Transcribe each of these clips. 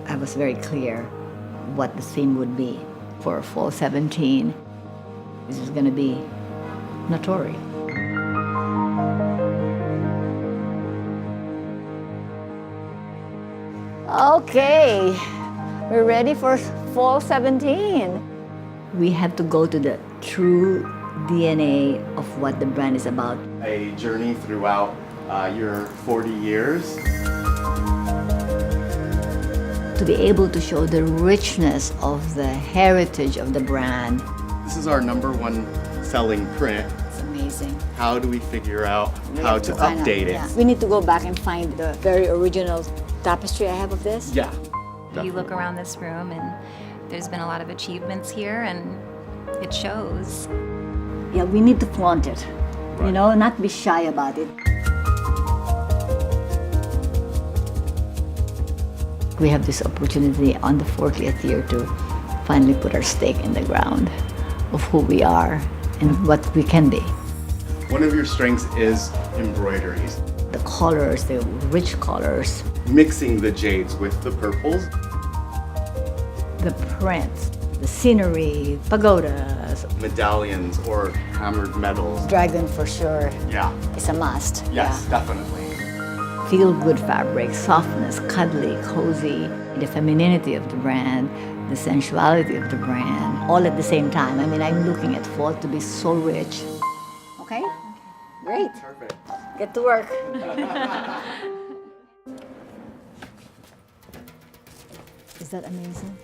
I was very clear what the theme would be for Fall 17. This is going to be Natori. Okay, we're ready for Fall 17. We have to go to the true DNA of what the brand is about. A journey throughout your 40 years. To be able to show the richness of the heritage of the brand. This is our #1 selling print. It's amazing. How do we figure out We how have to find out, update it? yeah. We need to go back and find the very original tapestry I have of this. Yeah. You look around this room and there's been a lot of achievements here and it shows. Yeah, we need to flaunt it. You Right. know, not be shy about it. We have this opportunity on the 40th year to finally put our stake in the ground of who we are and what we can be. One of your strengths is embroideries. The colors, the rich colors, Mixing the jades with the purples. the prints, the scenery, pagodas, Medallions or hammered metals. dragon for sure Yeah. is a must. Yes, definitely. Feel-good fabric, softness, cuddly, cozy, the femininity of the brand, the sensuality of the brand, all at the same time. I mean, I'm looking at fall to be so rich. Okay? Great. Perfect. Get to work. Is that amazing?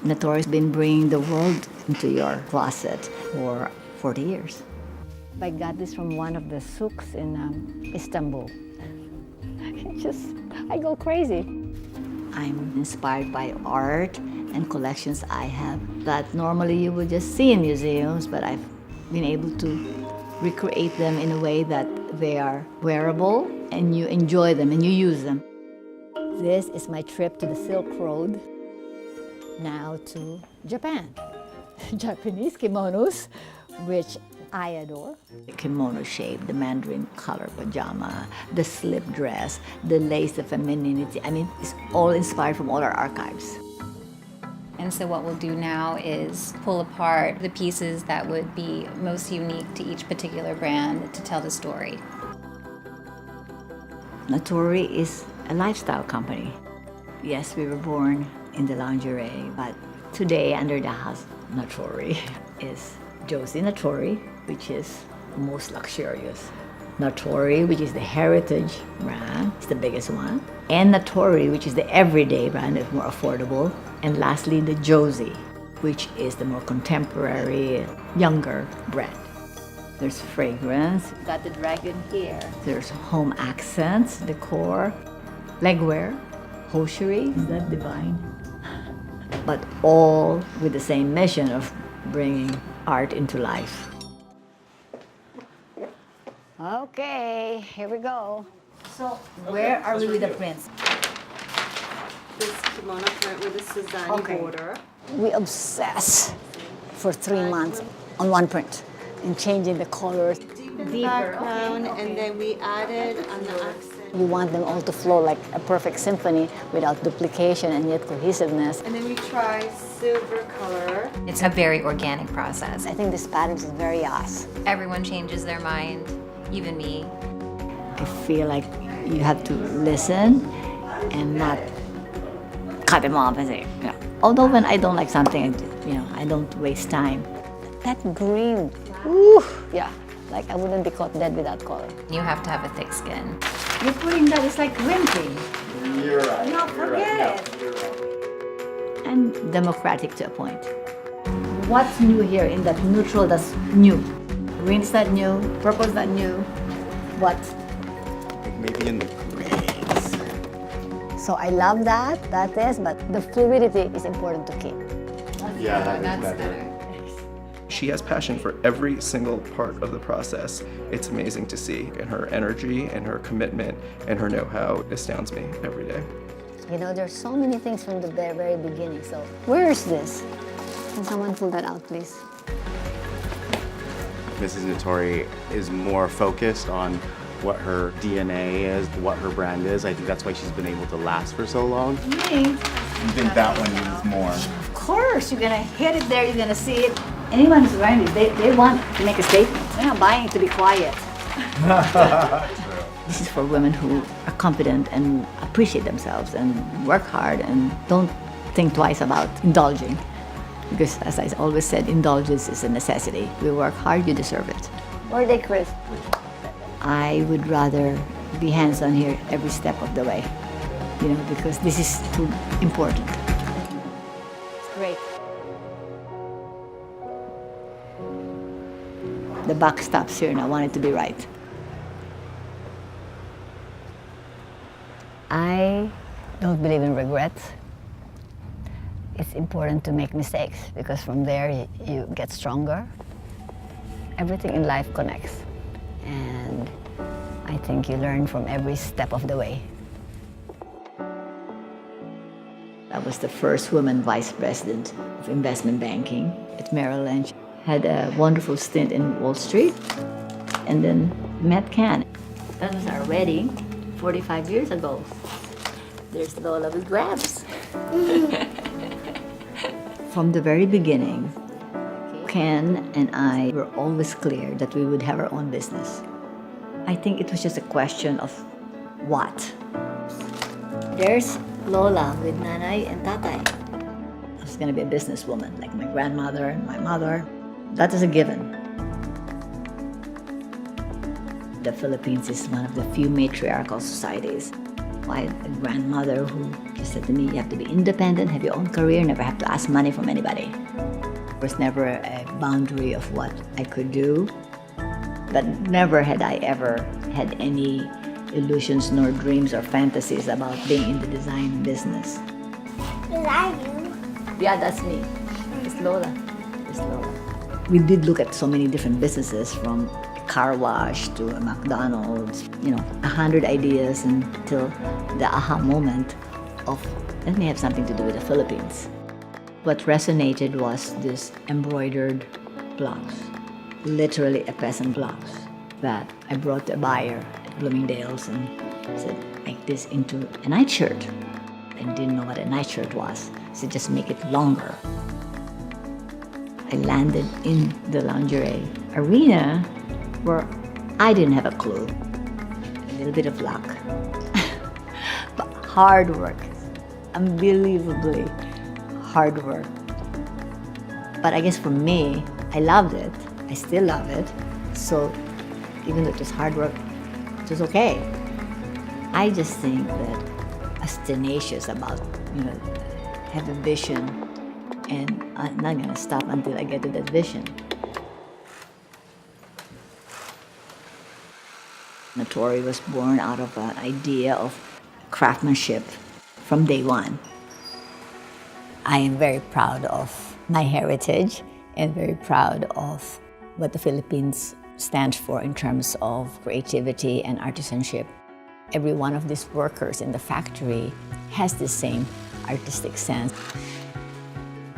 Natori's been bringing the world into your closet for 40 years. I got this from one of the souks in Istanbul. I go crazy. I'm inspired by art and collections I have that normally you would just see in museums, but I've been able to recreate them in a way that they are wearable and you enjoy them and you use them. This is my trip to the Silk Road, now to Japan. Japanese kimonos, which I adore. The kimono shape, the mandarin color pajama, the slip dress, the lace, the femininity. I mean, it's all inspired from all our archives. And so what we'll do now is pull apart the pieces that would be most unique to each particular brand to tell the story. Natori is a lifestyle company. Yes, we were born in the lingerie, but today under the house Natori is Josie Natori, which is most luxurious. Natori, which is the heritage brand, is the biggest one. And Natori, which is the everyday brand, is more affordable. And lastly, the Josie, which is the more contemporary, younger brand. There's fragrance. Got the dragon here. There's home accents, decor, legwear, hosiery. Is that divine? But all with the same mission of bringing art into life. Okay, here we go. So, where are we with the prints? This kimono print with the Suzanne border. We obsess for 3 months on one print and changing the colors. Deeper background, and then we added on the accent. We want them all to flow like a perfect symphony without duplication and yet cohesiveness. And then we try silver color. It's a very organic process. I think this pattern is very us. Everyone changes their mind, even me. I feel like you have to listen and not cut them off and say, you know. Although when I don't like something, I don't waste time. That green, woo, yeah, like I wouldn't be caught dead without color. You have to have a thick skin. You're putting that, it's like printing. You're right. No, forget it. You're right. And democratic to a point. What's new here in that neutral that's new? Green's not new, purple's not new. What? Maybe in the grays. So I love that is, but the fluidity is important to keep. Yeah, that is better. She has passion for every single part of the process. It's amazing to see, and her energy and her commitment and her know-how astounds me every day. You know, there's so many things from the very beginning. So where is this? Can someone pull that out, please? Mrs. Natori is more focused on what her DNA is, what her brand is. I think that's why she's been able to last for so long. Me? You think that one needs more? Of course, you're gonna hit it there, you're gonna see it. Anyone who's wearing this, they want to make a statement. They're not buying it to be quiet. This is for women who are confident and appreciate themselves and work hard and don't think twice about indulging. Because as I always said, indulgence is a necessity. We work hard, you deserve it. Or they, Chris? I would rather be hands-on here every step of the way, you know, because this is too important. It's great. The buck stops here and I want it to be right. I don't believe in regrets. It's important to make mistakes because from there you get stronger. Everything in life connects. And I think you learn from every step of the way. I was the first woman vice president of investment banking at Merrill Lynch. Had a wonderful stint in Wall Street and then met Ken. That was our wedding 45 years ago. There's Lola with grabs. From the very beginning, Ken and I were always clear that we would have our own business. I think it was just a question of what. There's Lola with Nanay and Tatay. I was going to be a businesswoman, like my grandmother and my mother. That is a given. The Philippines is one of the few matriarchal societies. I had a grandmother who just said to me, you have to be independent, have your own career, never have to ask money from anybody. There was never a boundary of what I could do, but never had I ever had any illusions nor dreams or fantasies about being in the design business. Is that you? Yeah, that's me. It's Lola. It's Lola. We did look at so many different businesses, from a car wash to a McDonald's, 100 ideas until the aha moment of, let me have something to do with the Philippines. What resonated was this embroidered blouse, literally a peasant blouse, that I brought to a buyer at Bloomingdale's and said, make this into a nightshirt. I didn't know what a nightshirt was, so just make it longer. I landed in the lingerie arena where I didn't have a clue. A little bit of luck, but hard work, unbelievably hard work. But I guess for me, I loved it. I still love it. So even though it was hard work, it was okay. I just think that I was tenacious about, have a vision, and I'm not gonna stop until I get to that vision. Natori was born out of an idea of craftsmanship from day one. I am very proud of my heritage and very proud of what the Philippines stands for in terms of creativity and artisanship. Every one of these workers in the factory has the same artistic sense.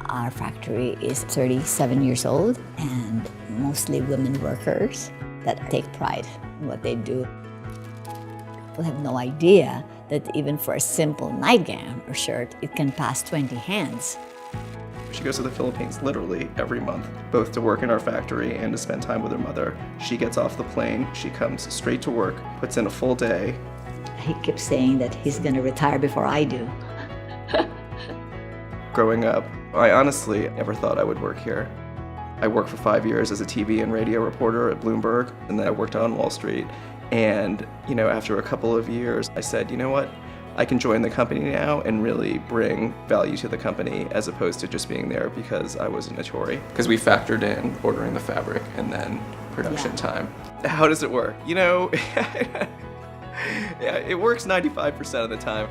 Our factory is 37 years old and mostly women workers that take pride in what they do. People have no idea that even for a simple nightgown or shirt, it can pass 20 hands. She goes to the Philippines literally every month, both to work in our factory and to spend time with her mother. She gets off the plane, she comes straight to work, puts in a full day. He keeps saying that he's gonna retire before I do. Growing up, I honestly never thought I would work here. I worked for 5 years as a TV and radio reporter at Bloomberg, and then I worked on Wall Street. And, after a couple of years, I said, you know what? I can join the company now and really bring value to the company as opposed to just being there because I was a Natori. Because we factored in ordering the fabric and then production time. How does it work? Yeah, it works 95% of the time.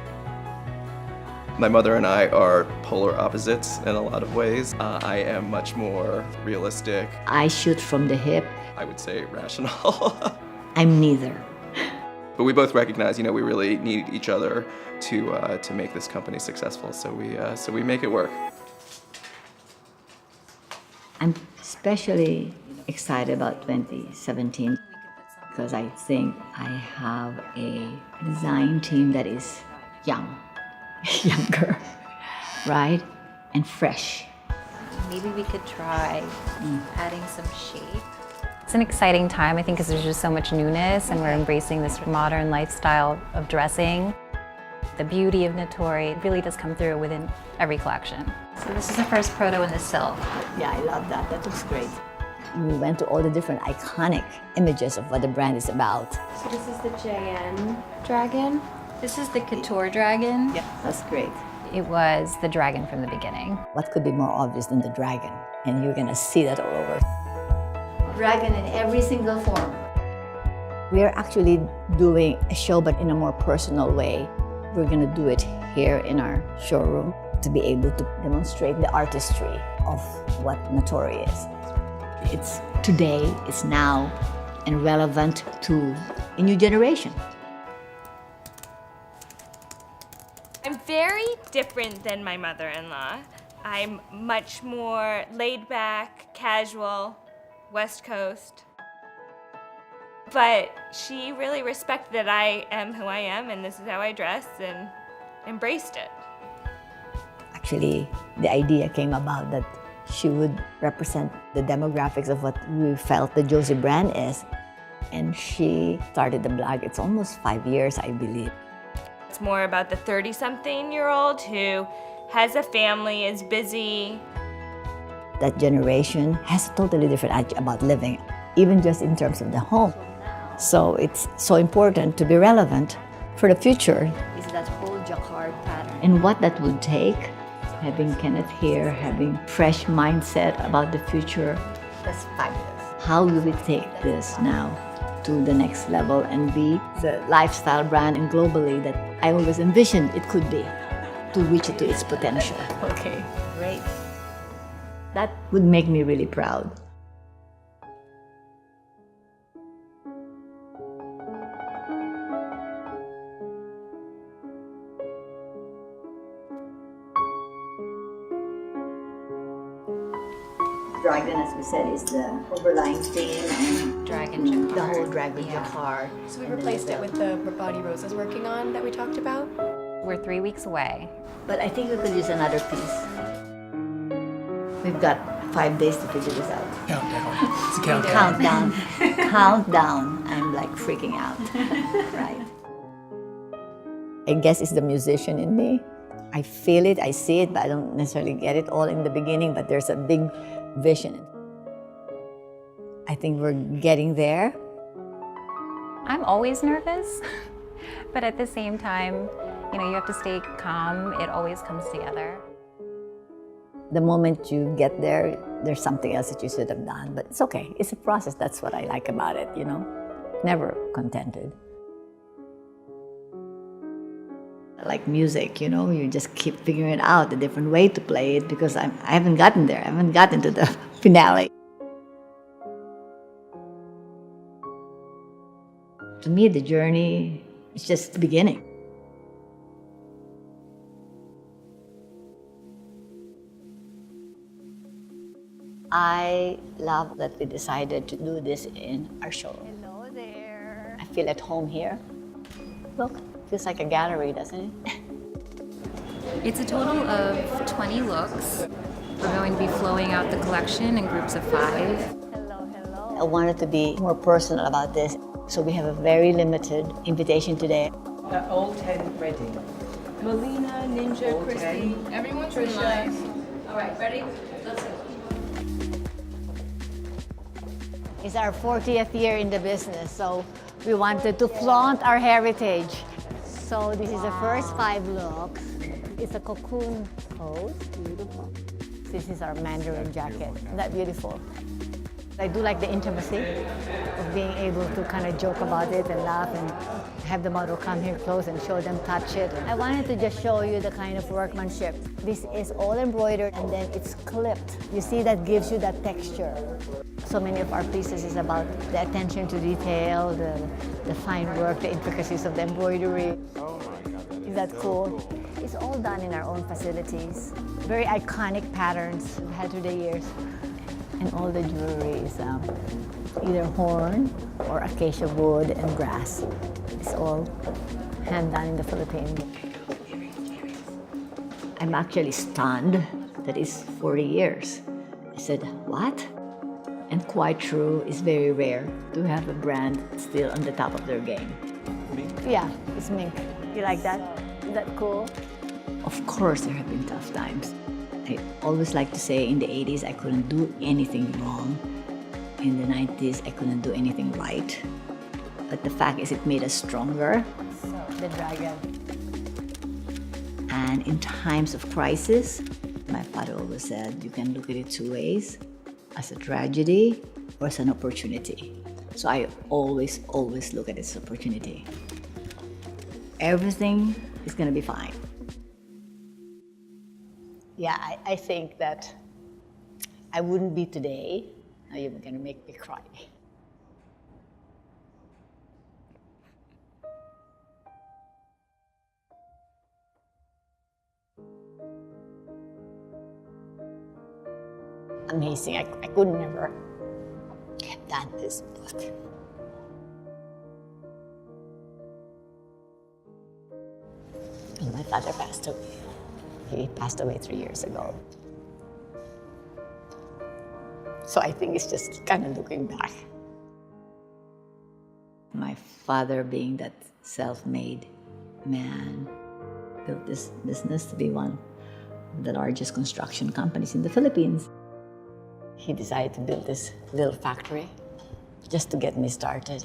My mother and I are polar opposites in a lot of ways. I am much more realistic. I shoot from the hip. I would say rational. I'm neither. But we both recognize, we really need each other to make this company successful. So we make it work. I'm especially excited about 2017 because I think I have a design team that is young, younger, right? And fresh. Maybe we could try adding some shape. It's an exciting time, I think, because there's just so much newness and we're embracing this modern lifestyle of dressing. The beauty of Natori really does come through within every collection. So this is the first proto in the silk. Yeah, I love that. That looks great. We went to all the different iconic images of what the brand is about. So this is the JN dragon. This is the couture dragon. Yeah, that's great. It was the dragon from the beginning. What could be more obvious than the dragon? And you're gonna see that all over. Dragon in every single form. We are actually doing a show, but in a more personal way. We're gonna do it here in our showroom to be able to demonstrate the artistry of what Natori is. It's today, it's now, and relevant to a new generation. I'm very different than my mother-in-law. I'm much more laid back, casual, West Coast. But she really respected that I am who I am and this is how I dress and embraced it. Actually, the idea came about that she would represent the demographics of what we felt the Josie brand is. And she started the blog. It's almost 5 years, I believe. It's more about the 30-something-year-old who has a family, is busy. That generation has a totally different attitude about living, even just in terms of the home. So it's so important to be relevant for the future. Is that whole jacquard pattern. And what that would take, having Kenneth here, having fresh mindset about the future. That's fabulous. How will we take this now to the next level and be the lifestyle brand and globally that I always envisioned it could be, to reach it to its potential. Okay, great. That would make me really proud. Dragon, as we said, is the overlying theme, and Dragon jacquard. the whole dragon jacquard. So we replaced it with the body Rose is working on that we talked about. We're 3 weeks away. But I think we could use another piece. We've got 5 days to figure this out. Countdown. It's a countdown. Countdown. Countdown. I'm like freaking out. Right. I guess it's the musician in me. I feel it, I see it, but I don't necessarily get it all in the beginning, but there's a big vision. I think we're getting there. I'm always nervous, but at the same time, you know, you have to stay calm. It always comes together. The moment you get there, there's something else that you should have done, but it's okay. It's a process. That's what I like about it, you know? Never contented. Like music, you know, you just keep figuring it out, a different way to play it, because I haven't gotten there. I haven't gotten to the finale. To me, the journey is just the beginning. I love that we decided to do this in our showroom. Hello there. I feel at home here. Look, feels like a gallery, doesn't it? It's a total of 20 looks. We're going to be flowing out the collection in groups of 5. Hello, hello. I wanted to be more personal about this, so we have a very limited invitation today. All 10 ready. Melina, Ninja, Christy, everyone's in line. All right, ready? Let's go. It's our 40th year in the business, so we wanted to flaunt our heritage. So this is the first 5 looks. It's a cocoon pose, beautiful. This is our mandarin jacket. Isn't that beautiful? I do like the intimacy of being able to kind of joke about it and laugh and have the model come here close and show them, touch it. I wanted to just show you the kind of workmanship. This is all embroidered and then it's clipped. You see, that gives you that texture. So many of our pieces is about the attention to detail, the fine work, the intricacies of the embroidery. Oh my God, Is that cool? It's all done in our own facilities. Very iconic patterns we've had through the years. And all the jewelry is either horn or acacia wood and brass. It's all hand done in the Philippines. I'm actually stunned that it's 40 years. I said, what? And quite true, it's very rare to have a brand still on the top of their game. Mink? Yeah, it's mink. You like that? Is that cool? Of course, there have been tough times. I always like to say in the 80s, I couldn't do anything wrong. In the 90s, I couldn't do anything right. But the fact is, it made us stronger. So, the dragon. And in times of crisis, my father always said, you can look at it two ways, as a tragedy or as an opportunity. So I always look at it as an opportunity. Everything is gonna be fine. Yeah, I think that I wouldn't be today. Now you're gonna make me cry. Amazing. I could never have done this book. And my father passed away. He passed away 3 years ago. So I think it's just kind of looking back. My father, being that self-made man, built this business to be one of the largest construction companies in the Philippines. He decided to build this little factory just to get me started.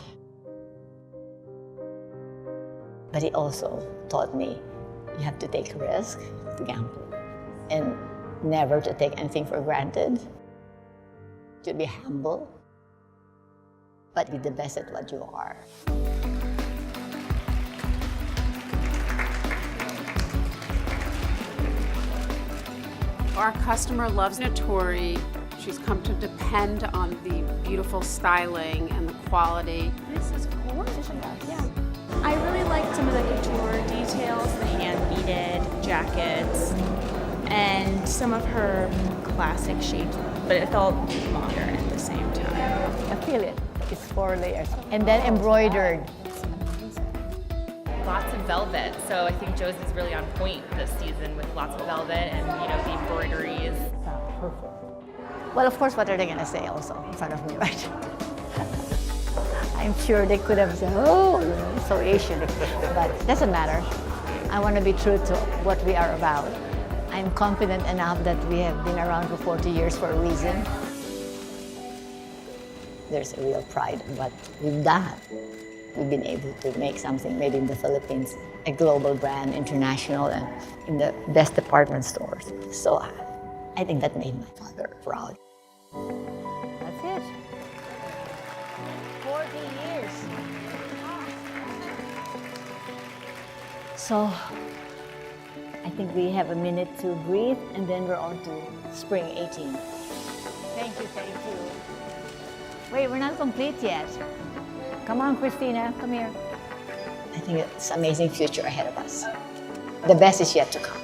But he also taught me you have to take a risk, to gamble, and never to take anything for granted. To be humble, but be the best at what you are. Our customer loves Natori. She's come to depend on the beautiful styling and the quality. This is gorgeous. Yeah. I really liked some of the couture details, the hand-beaded jackets, and some of her classic shapes, but it felt modern at the same time. I feel it. It's 4 layers. And then embroidered. Lots of velvet, so I think Josie's really on point this season with lots of velvet and the embroideries. Perfect. Well, of course, what are they going to say also in front of me, right? I'm sure they could have said, oh, it's so Asian. But it doesn't matter. I want to be true to what we are about. I'm confident enough that we have been around for 40 years for a reason. There's a real pride in what we've done. We've been able to make something made in the Philippines, a global brand, international, and in the best department stores. So I think that made my father proud. That's it. 40 years. So I think we have a minute to breathe, and then we're on to spring 18. Thank you, thank you. Wait, we're not complete yet. Come on, Christina, come here. I think it's an amazing future ahead of us. The best is yet to come.